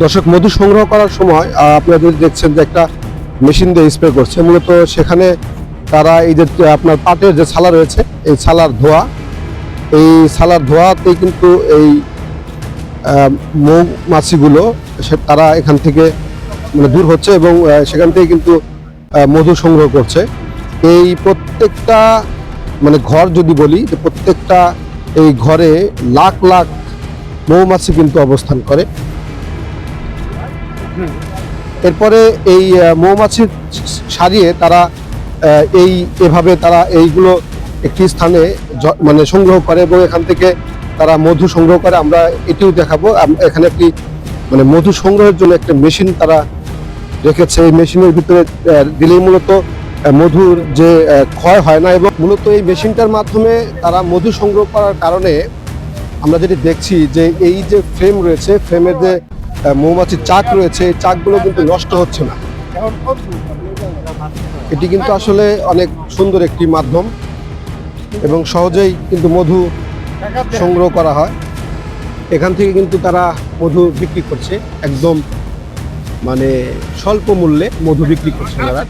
দর্শক, মধু সংগ্রহ করার সময় আপনারা যদি দেখছেন যে একটা মেশিন দিয়ে স্প্রে করছে, মূলত সেখানে তারা এই যে আপনার পাটের যে ছালা রয়েছে, এই ছালার ধোয়াতেই কিন্তু এই মৌমাছিগুলো তারা এখান থেকে মানে দূর হচ্ছে এবং সেখান থেকে কিন্তু মধু সংগ্রহ করছে। এই প্রত্যেকটা মানে ঘর যদি বলি, যে প্রত্যেকটা এই ঘরে লাখ লাখ মৌমাছি কিন্তু অবস্থান করে। এরপরে এই মৌমাছি সারিয়ে তারা এভাবে তারা এইগুলো একটি স্থানে মানে সংগ্রহ করে এবং এখান থেকে তারা মধু সংগ্রহ করে। আমরা এটিও দেখাবো। এখানে একটি মানে মধু সংগ্রহের জন্য একটা মেশিন তারা রেখেছে। এই মেশিনের ভিতরে দিলেই মূলত মধুর যে ক্ষয় হয় না, এবং মূলত এই মেশিনটার মাধ্যমে তারা মধু সংগ্রহ করার কারণে আমরা যেটি দেখছি যে এই যে ফ্রেম রয়েছে, ফ্রেমের যে মৌমাছির চাক রয়েছে, এই চাকগুলো কিন্তু নষ্ট হচ্ছে না। এটি কিন্তু আসলে অনেক সুন্দর একটি মাধ্যম এবং সহজেই কিন্তু মধু সংগ্রহ করা হয়। এখান থেকে কিন্তু তারা মধু বিক্রি করছে, একদম মানে স্বল্প মূল্যে মধু বিক্রি করছে তারা।